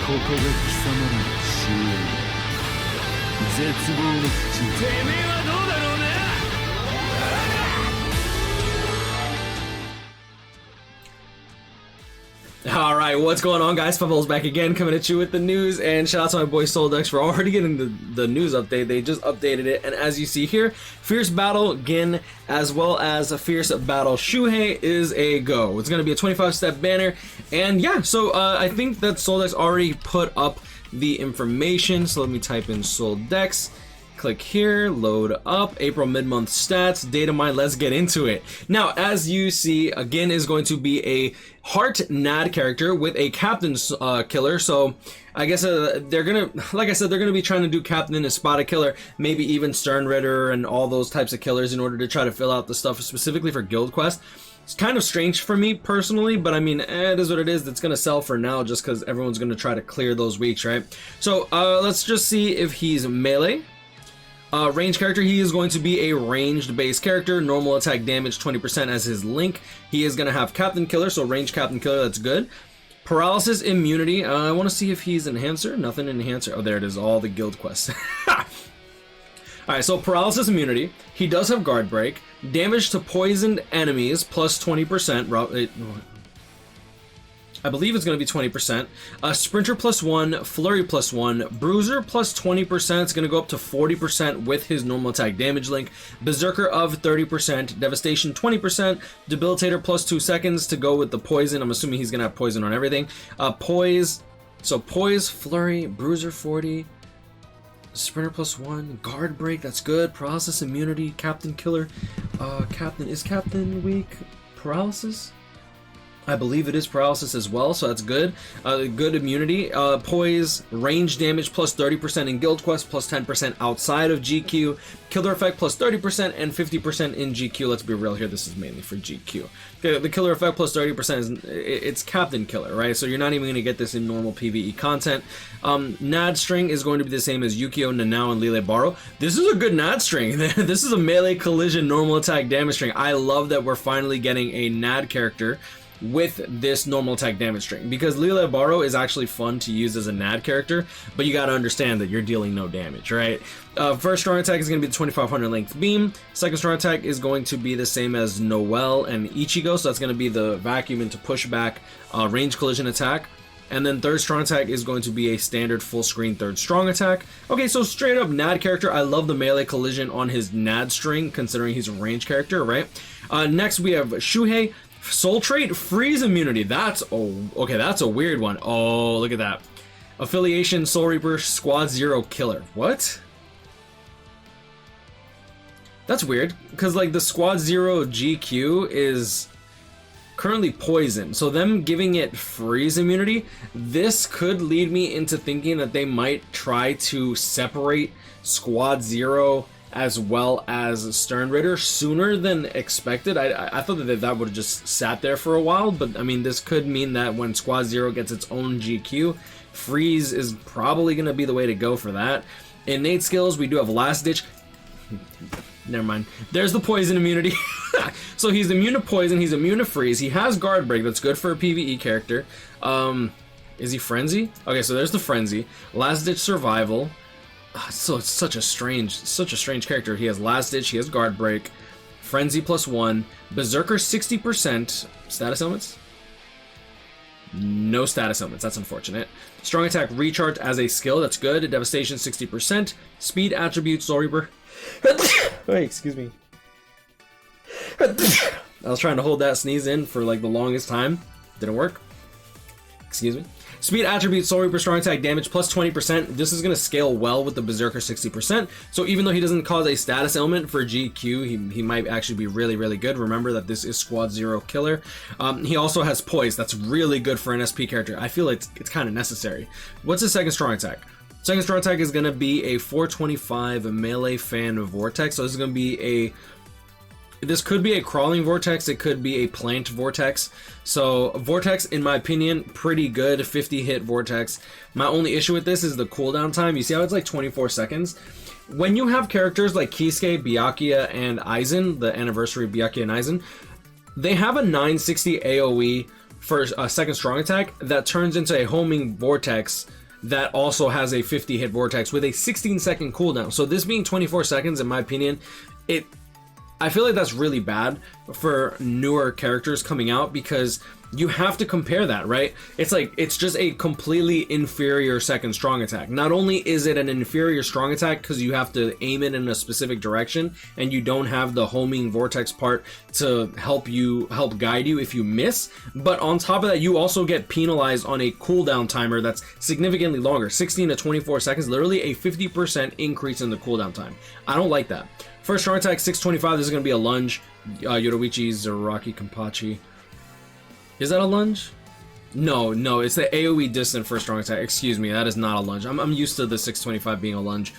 ここが貴様らの終焉絶望の淵にてめえはどうだろうな。Alright, what's going on, guys? Fumbles back again, coming at you with the news, and shout out to my boy Soldex for already getting the news update. They just updated it, and as you see here, Fierce Battle Gin as well as a Fierce Battle Shuhei is a go. It's going to be a 25-step banner, and yeah, so I think that Soldex already put up the information, so let me type in Soldex. Click here, load up, April mid-month stats, data mine, let's get into it. Now, as you see, again, is going to be a Heart NAD character with a Captain killer, so I guess they're gonna, like I said, they're gonna be trying to do Captain, Espada killer, maybe even Stern Ritter and all those types of killers in order to try to fill out the stuff specifically for Guild Quest. It's kind of strange for me personally, but I mean, it is what it is. It's gonna sell for now just because everyone's gonna try to clear those weeks, right? So let's just see if he's melee. Range character, he is going to be a ranged base character, normal attack damage 20% as his link. He is going to have Captain Killer, so range Captain Killer, that's good. Paralysis immunity, I want to see if he's enhancer, nothing enhancer, oh there it is, all the guild quests. Alright, so paralysis immunity, he does have guard break, damage to poisoned enemies plus 20%, I believe it's going to be 20%. Sprinter plus 1, Flurry plus 1, Bruiser plus 20%. It's going to go up to 40% with his normal attack damage link. Berserker of 30%, Devastation 20%, Debilitator plus 2 seconds to go with the poison. I'm assuming he's going to have poison on everything. Poise, so Poise, Flurry, Bruiser 40, Sprinter plus 1, Guard Break, that's good. Paralysis immunity, Captain Killer. Is Captain weak? Paralysis? I believe it is paralysis as well, so that's good. Good immunity. Poise, range damage plus 30% in Guild Quest, plus 10% outside of GQ. Killer effect plus 30% and 50% in GQ. Let's be real here, this is mainly for GQ. The killer effect plus 30% is it's Captain Killer, right? So you're not even going to get this in normal PvE content. NAD string is going to be the same as Yukio, Nanao, and Lile Baro. This is a good NAD string. This is a melee collision normal attack damage string. I love that we're finally getting a NAD character with this normal attack damage string, because Lile Baro is actually fun to use as a NAD character, but you gotta understand that you're dealing no damage, right? First strong attack is going to be the 2500 length beam. Second strong attack is going to be the same as Noel and Ichigo, so that's going to be the vacuum into pushback range collision attack. And then third strong attack is going to be a standard full screen third strong attack. Okay, so straight up NAD character. I love the melee collision on his NAD string, considering he's a range character, right? Next we have Shuhei. Soul trait, freeze immunity. That's okay, that's a weird one. Oh, look at that. Affiliation, Soul Reaper, Squad 0 killer. What? That's weird, because like the Squad 0 GQ is currently poison, so them giving it freeze immunity, this could lead me into thinking that they might try to separate Squad 0 as well as Stern Ritter sooner than expected. I thought that would have just sat there for a while, but I mean, this could mean that when Squad 0 gets its own GQ, freeze is probably going to be the way to go for that. Innate skills, we do have Last Ditch. Never mind. There's the poison immunity. So he's immune to poison, he's immune to freeze, he has guard break, that's good for a PvE character. Is he frenzy? Okay, so there's the frenzy. Last ditch survival. So it's such a strange character. He has last ditch, he has guard break, frenzy +1, berserker 60%. Status elements? No status elements, that's unfortunate. Strong attack recharge as a skill, that's good. Devastation 60%. Speed attribute, Soul Reaper. Wait, excuse me. I was trying to hold that sneeze in for like the longest time. Didn't work. Excuse me. Speed attribute, Soul Reaper, strong attack damage +20%. This is going to scale well with the Berserker 60%. So even though he doesn't cause a status element for GQ, he might actually be really, really good. Remember that this is Squad 0 killer. He also has poise. That's really good for an SP character. I feel like it's kind of necessary. What's his second strong attack? Second strong attack is going to be a 425 melee fan vortex. So this is going to be this could be a crawling vortex, it could be a plant vortex. So vortex, in my opinion, pretty good, 50 hit vortex. My only issue with this is the cooldown time. You see how it's like 24 seconds? When you have characters like Kisuke, Byakuya, and Aizen, the anniversary of Byakuya and Aizen, they have a 960 AoE for a second strong attack that turns into a homing vortex that also has a 50 hit vortex with a 16-second cooldown. So this being 24 seconds, in my opinion, I feel like that's really bad for newer characters coming out, because you have to compare that, right? It's like, it's just a completely inferior second strong attack. Not only is it an inferior strong attack because you have to aim it in a specific direction and you don't have the homing vortex part to help guide you if you miss, but on top of that, you also get penalized on a cooldown timer that's significantly longer, 16 to 24 seconds, literally a 50% increase in the cooldown time. I don't like that. First strong attack, 625. This is going to be a lunge. Yoruichi, Zaraki, Kenpachi. Is that a lunge? No, it's the AoE distant first strong attack. Excuse me, that is not a lunge. I'm used to the 625 being a lunge.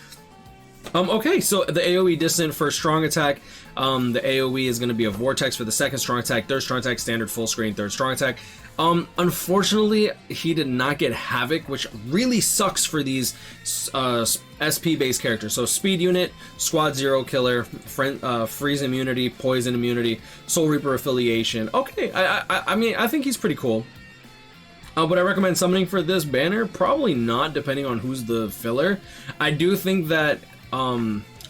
Okay, so the AoE distant first strong attack. The AoE is going to be a vortex for the second strong attack. Third strong attack, standard full screen, third strong attack. Unfortunately, he did not get Havoc, which really sucks for these SP-based characters. So Speed Unit, Squad Zero Killer, Freeze Immunity, Poison Immunity, Soul Reaper Affiliation. Okay, I mean, I think he's pretty cool. Would I recommend summoning for this banner? Probably not, depending on who's the filler. I do think that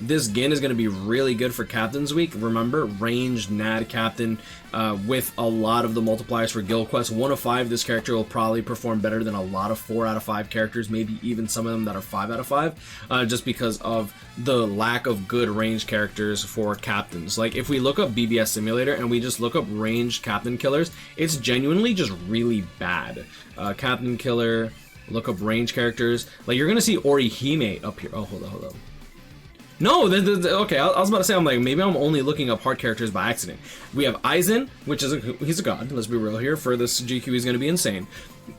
this Gin is going to be really good for Captain's Week. Remember, ranged NAD Captain with a lot of the multipliers for Guild Quest. 1 of 5, this character will probably perform better than a lot of 4 out of 5 characters, maybe even some of them that are 5 out of 5, just because of the lack of good ranged characters for captains. Like, if we look up BBS Simulator and we just look up ranged captain killers, it's genuinely just really bad. Captain Killer, look up ranged characters. Like, you're going to see Orihime up here. Oh, hold on. No, okay, I was about to say, I'm like, maybe I'm only looking up hard characters by accident. We have Aizen, which is he's a god, let's be real here. For this GQ, he's going to be insane.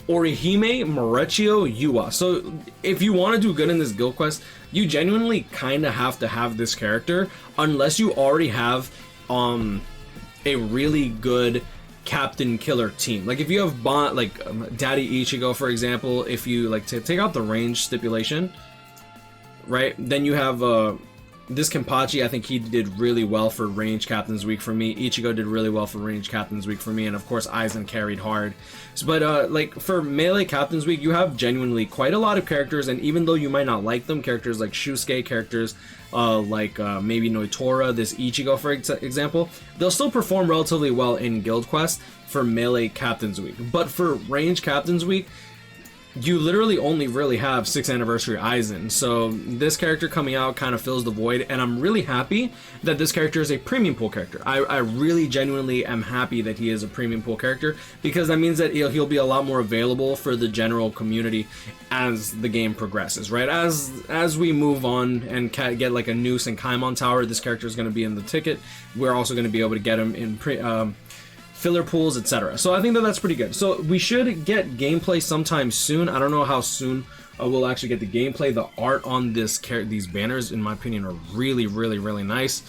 Orihime, Morechio, Yua. So if you want to do good in this guild quest, you genuinely kind of have to have this character, unless you already have a really good captain killer team. Like if you have Daddy Ichigo, for example, if you like take out the range stipulation, right, then you have this Kenpachi. I think he did really well for range Captain's Week for me. Ichigo did really well for range Captain's Week for me, and of course Aizen carried hard. But like for melee Captain's Week, you have genuinely quite a lot of characters, and even though you might not like them, characters like Shusuke, characters maybe Noitora, this Ichigo for example, they'll still perform relatively well in Guild Quest for melee Captain's Week. But for range Captain's Week, you literally only really have 6th Anniversary Aizen, so this character coming out kind of fills the void, and I'm really happy that this character is a premium pool character. I really genuinely am happy that he is a premium pool character, because that means that he'll be a lot more available for the general community as the game progresses, right? As we move on and get like a Noose and Kaimon Tower, this character is going to be in the ticket. We're also going to be able to get him in filler pools, etc. So I think that that's pretty good. So we should get gameplay sometime soon. I don't know how soon we'll actually get the gameplay. The art on these banners, in my opinion, are really, really, really nice.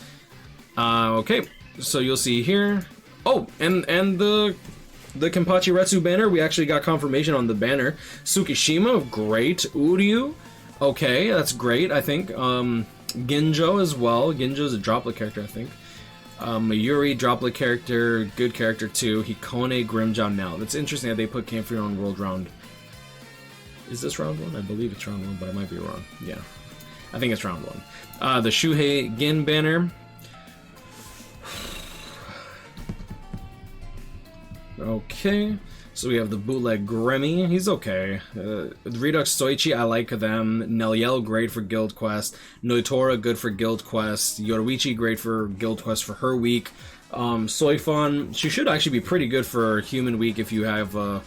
Okay, so you'll see here. Oh, and the Kenpachi Retsu banner, we actually got confirmation on the banner. Tsukishima, great. Uryu, okay, that's great. I think Ginjo as well. Ginjo is a droplet character, I think. Mayuri, droplet character, good character too. Hikone, Grimjaw now. That's interesting that they put Camphor on World Round. Is this round 1? I believe it's round 1, but I might be wrong. Yeah, I think it's round 1. The Shuhei Gin banner. Okay, so we have the bootleg Grammy. He's okay. Redux Soichi, I like them. Neliel, great for Guild Quest. Noitora, good for Guild Quest. Yoruichi, great for Guild Quest for her week. Soifon, she should actually be pretty good for Human Week if you have a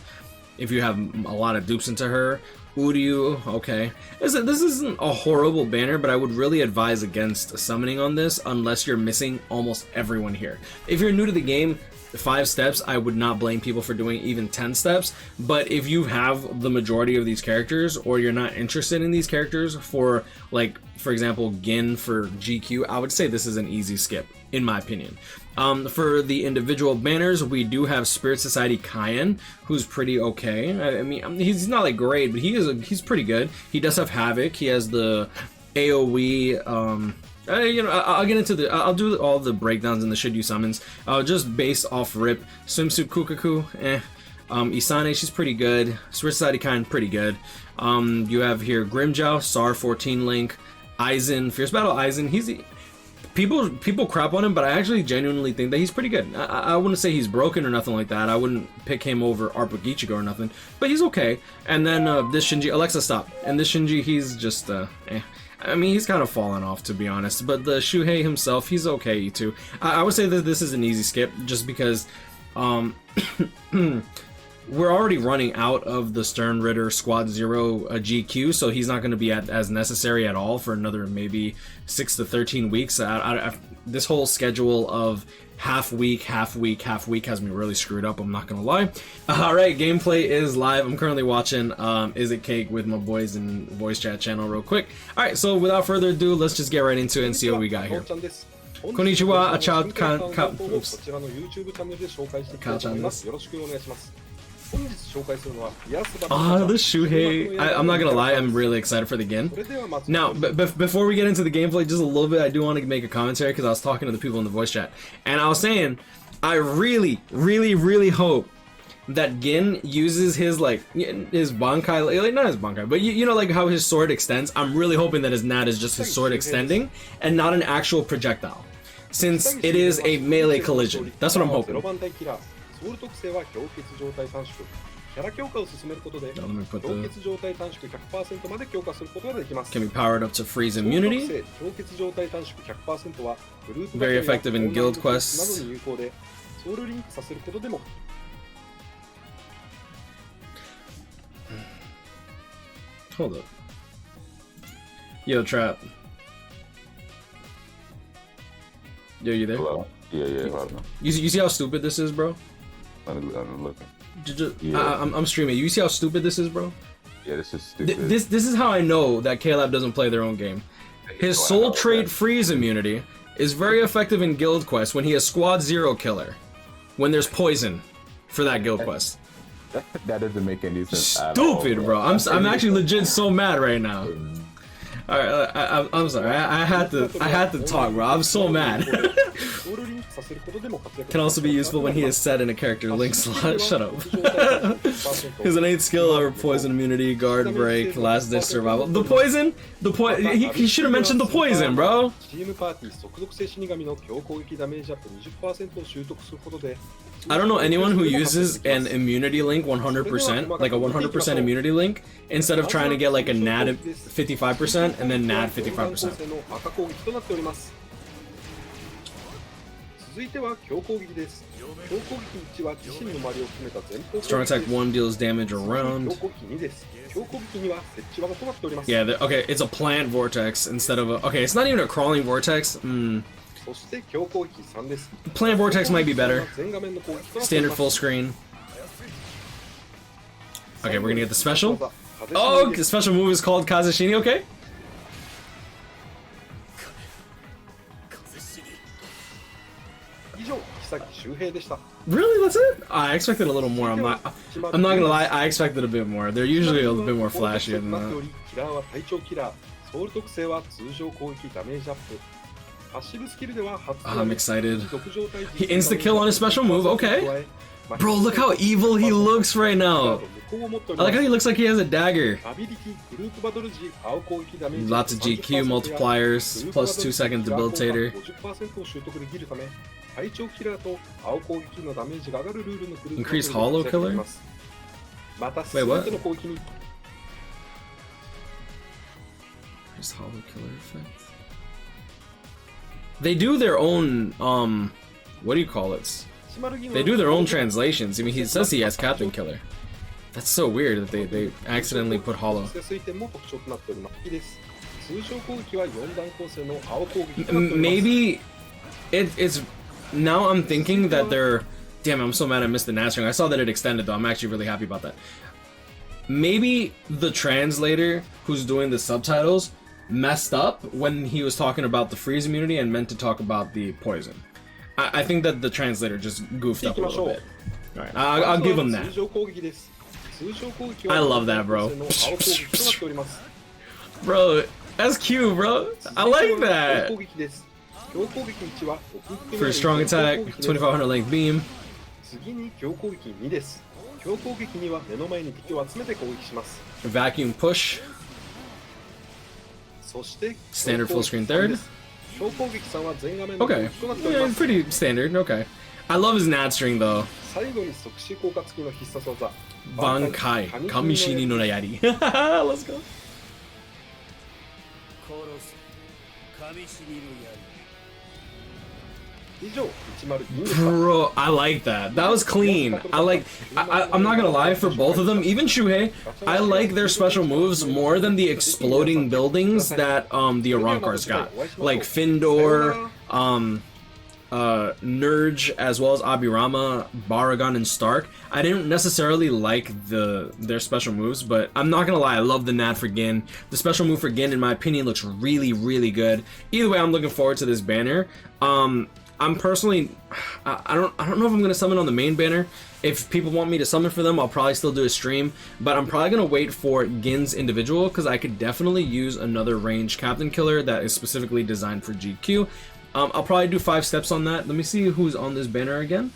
lot of dupes into her. Uryu, okay. This isn't a horrible banner, but I would really advise against summoning on this unless you're missing almost everyone here. If you're new to the game, 5 steps, I would not blame people for doing even 10 steps, but if you have the majority of these characters, or you're not interested in these characters for, like, for example, Gin for GQ, I would say this is an easy skip, in my opinion. For the individual banners, we do have Spirit Society Kaien, who's pretty okay. I mean, he's not like great, but he's pretty good. He does have Havoc. He has the AoE, I'll get into I'll do all the breakdowns and the should you summons, just based off rip. Swimsuit Kukaku, Isane, she's pretty good. Switch Society kind, pretty good. You have here Grimjow, SAR 14 Link, Aizen, Fierce Battle Aizen. People crap on him, but I actually genuinely think that he's pretty good. I wouldn't say he's broken or nothing like that. I wouldn't pick him over Arpa Gichigo or nothing, but he's okay. And then this Shinji, Alexa, stop. And this Shinji, he's just I mean, he's kind of fallen off, to be honest. But the Shuhei himself, he's okay too. I would say that this is an easy skip, just because we're already running out of the Stern Ritter Squad 0 GQ, so he's not going to be as necessary at all for another maybe 6 to 13 weeks. This whole schedule of half week has me really screwed up, I'm not going to lie. Alright, gameplay is live. I'm currently watching Is It Cake with my boys in voice chat channel real quick. Alright, so without further ado, let's just get right into it and see what we got here. Konnichiwa, oops. Ka-chan desu. The Shuhei. I'm not gonna lie, I'm really excited for the Gin. Now, before we get into the gameplay, just a little bit, I do want to make a commentary because I was talking to the people in the voice chat, and I was saying, I really hope that Gin uses his his Bankai, like not his Bankai, but you know, like how his sword extends. I'm really hoping that his Nat is just his sword extending and not an actual projectile, since it is a melee collision. That's what I'm hoping. Let me put the... Can be powered up to freeze immunity. Very effective in guild quests. Hold up. Yo, Trap. Yo, you there? Hello? Yeah. You see how stupid this is, bro? I'm looking. I'm streaming. You see how stupid this is, bro? Yeah, this is stupid. This is how I know that K-Lab doesn't play their own game. His soul trait freeze immunity is very effective in guild quests when he has Squad 0 killer. When there's poison for that guild quest. That doesn't make any sense. Stupid, bro. I'm actually legit so mad right now. All right, I'm sorry. I had to talk, bro. I'm so mad. Can also be useful when he is set in a character link slot. Shut up. His innate skill or poison immunity, guard break, last ditch survival. The poison? He should have mentioned the poison, bro. I don't know anyone who uses an immunity link 100%, like a 100% immunity link, instead of trying to get like a NAD 55% and then NAD 55%. Strong attack 1 deals damage around. Yeah, okay, it's a plant vortex instead of a... Okay, it's not even a crawling vortex. Plant vortex might be better. Standard full screen. Okay, we're gonna get the special. Oh, the special move is called Kazashini, okay? Really? That's it? I expected a little more. I'm not gonna lie, I expected a bit more. They're usually a bit more flashy than that. I'm excited. He insta-kill on his special move, okay. Bro, look how evil he looks right now. I like how he looks like he has a dagger. Lots of GQ multipliers, plus 2 second debilitator. Increased hollow killer? Wait, what? Increased hollow killer effect? They do their own, what do you call it? They do their own translations. I mean, he says he has Captain Killer. That's so weird that they accidentally put hollow. Maybe it's... Now I'm thinking that they're... Damn, I'm so mad I missed the Nat string. I saw that it extended though. I'm actually really happy about that. Maybe the translator who's doing the subtitles messed up when he was talking about the freeze immunity and meant to talk about the poison. I think that the translator just goofed up a little bit. Alright, I'll give him that. I love that, bro. Bro, that's cute, bro. I like that. For a strong attack, 2500 length beam. 強攻撃には目の前に敵を集めて攻撃します。 Vacuum push. そして Standard full screen third. 強攻撃さんは全画面の Okay. 大きくなっており Yeah, ます。 pretty standard. Okay. I love his Nad string though. 最後に即死効果付きの必殺技 Bankai. Kamishini no Nayari. Let's go. 以上102でした。 Bro, I like that. That was clean. I'm not gonna lie, for both of them, even Shuhei, I like their special moves more than the exploding buildings that the Arancars got. Like Findor, Nurge, as well as Abirama, Baragon, and Stark. I didn't necessarily like their special moves, but I'm not gonna lie, I love the Nad for Gin. The special move for Gin, in my opinion, looks really, really good. Either way, I'm looking forward to this banner. I'm personally, I don't know if I'm gonna summon on the main banner. If people want me to summon for them, I'll probably still do a stream, but I'm probably gonna wait for Gin's individual because I could definitely use another range captain killer that is specifically designed for GQ. I'll probably do 5 steps on that. Let me see who's on this banner again.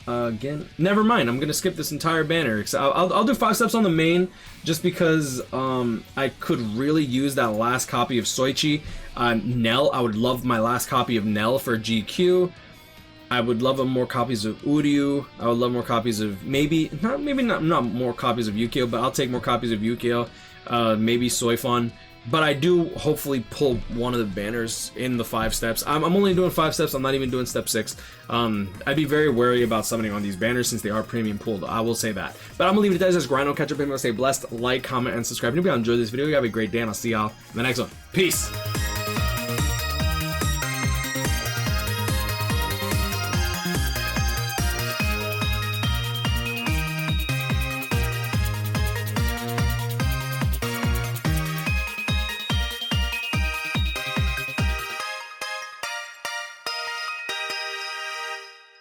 Again, never mind. I'm gonna skip this entire banner. I'll do 5 steps on the main just because I could really use that last copy of Soichi. Nell, I would love my last copy of Nell for GQ. I would love more copies of Uryu. I would love more copies of maybe not more copies of Yukio, but I'll take more copies of Yukio. Maybe Soifon. But I do hopefully pull one of the banners in the 5 steps. I'm only doing 5 steps. I'm not even doing step 6. I'd be very wary about summoning on these banners since they are premium pulled. I will say that. But I'm gonna leave it at that. This is Grino. Catch up. Stay blessed. Like, comment, and subscribe. If you enjoyed this video, you have a great day, and I'll see y'all in the next one. Peace.